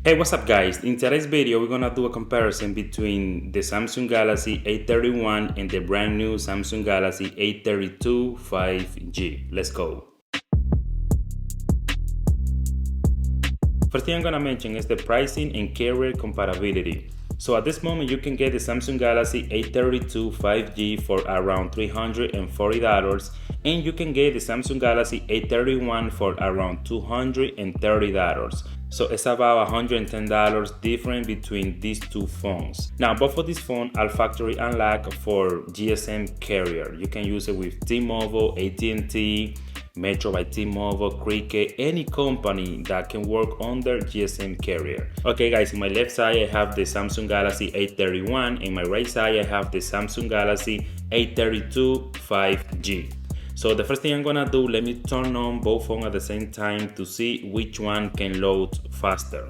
Hey, what's up guys? In today's video, we're gonna do a comparison between the Samsung Galaxy A31 and the brand new Samsung Galaxy A32 5G. Let's go. First thing I'm gonna mention is the pricing and carrier compatibility. So at this moment, you can get the Samsung Galaxy A32 5G for around $340, and you can get the Samsung Galaxy A31 for around $230. So it's about $110 difference between these two phones. Now, both of these phones are factory unlocked for GSM carrier. You can use it with T-Mobile, AT&T, Metro by T-Mobile, Cricket, any company that can work on their GSM carrier. Okay guys, in my left side I have the Samsung Galaxy A31, in my right side I have the Samsung Galaxy A32 5G. So the first thing I'm gonna do, let me turn on both phones at the same time to see which one can load faster.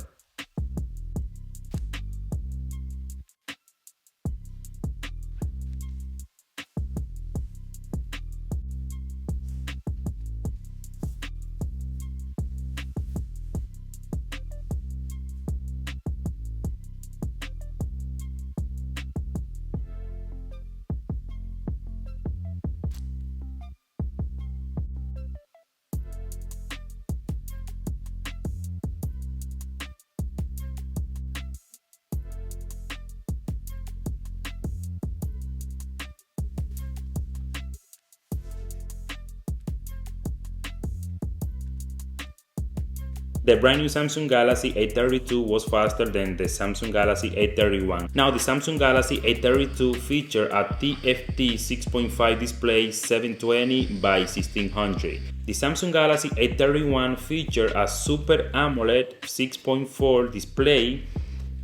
The brand new Samsung Galaxy A32 was faster than the Samsung Galaxy A31. Now the Samsung Galaxy A32 featured a TFT 6.5 display 720 by 1600. The Samsung Galaxy A31 featured a Super AMOLED 6.4 display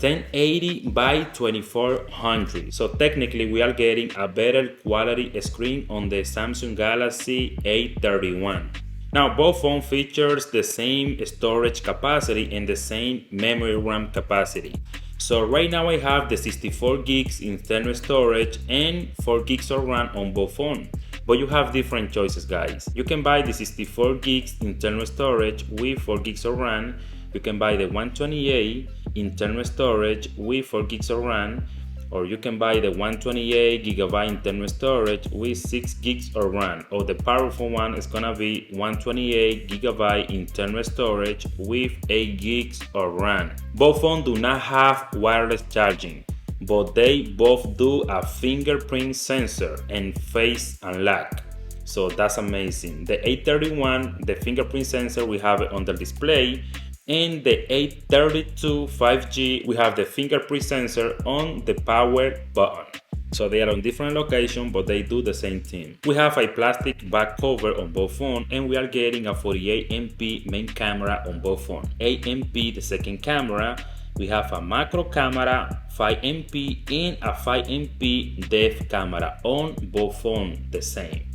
1080 by 2400. So technically we are getting a better quality screen on the Samsung Galaxy A31. Now both phones features the same storage capacity and the same memory RAM capacity. So right now I have the 64 gigs internal storage and 4 gigs of RAM on both phones. But you have different choices guys. You can buy the 64 gigs internal storage with 4 gigs of RAM. You can buy the 128 internal storage with 4 gigs of RAM, or you can buy the 128 gigabyte internal storage with 6 gigs of RAM, or the powerful one is gonna be 128 gigabyte internal storage with 8 gigs of RAM. Both phones do not have wireless charging, but they both do a fingerprint sensor and face unlock. So that's amazing. The A31, the fingerprint sensor, we have it on the display. In the A32 5G, we have the fingerprint sensor on the power button. So they are on different locations, but they do the same thing. We have a plastic back cover on both phones, and we are getting a 48 MP main camera on both phones. 8 MP the second camera. We have a macro camera, 5 MP, and a 5 MP depth camera on both phones the same.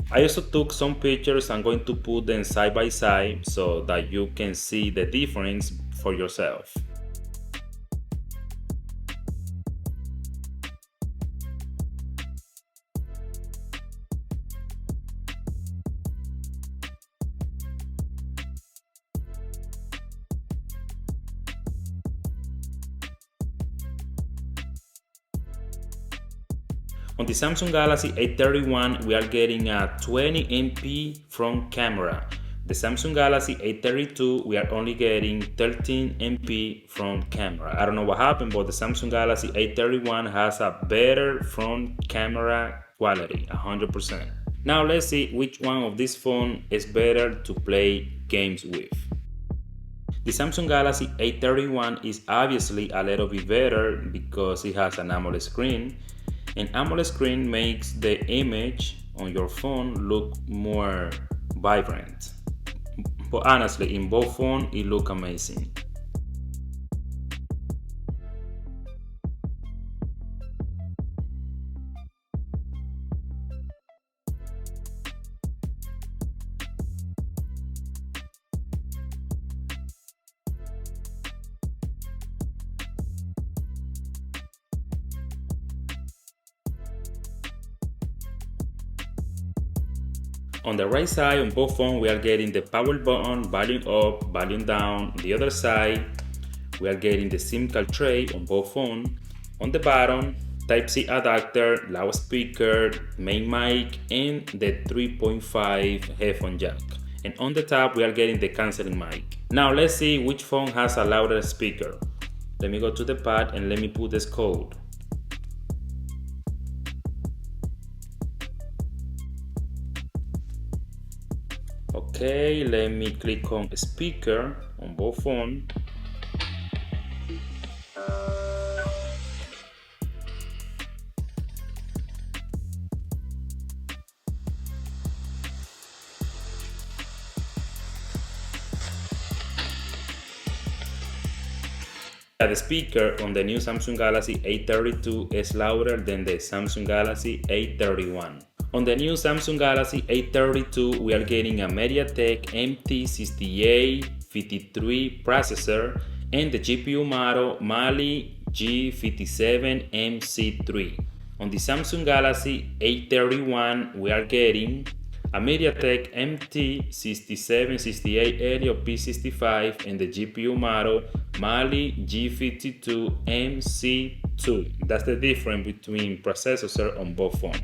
I also took some pictures. I'm going to put them side by side so that you can see the difference for yourself. On the Samsung Galaxy A31, we are getting a 20 MP front camera. The Samsung Galaxy A32, we are only getting 13 MP front camera. I don't know what happened, but the Samsung Galaxy A31 has a better front camera quality, 100%. Now let's see which one of these phones is better to play games with. The Samsung Galaxy A31 is obviously a little bit better because it has an AMOLED screen. An AMOLED screen makes the image on your phone look more vibrant. But honestly, in both phones, it looks amazing. On the right side on both phones, we are getting the power button, volume up, volume down. The other side, we are getting the SIM card tray on both phones. On the bottom, Type-C adapter, loudspeaker, main mic, and the 3.5 headphone jack. And on the top, we are getting the canceling mic. Now let's see which phone has a louder speaker. Let me go to the pad and let me put this code. Okay, let me click on speaker on both phones. The speaker on the new Samsung Galaxy A32 is louder than the Samsung Galaxy A31. On the new Samsung Galaxy A32, we are getting a MediaTek MT6853 processor and the GPU model Mali G57MC3. On the Samsung Galaxy A31, we are getting a MediaTek MT6768 Helio P65 and the GPU model Mali G52MC2. That's the difference between processors on both phones.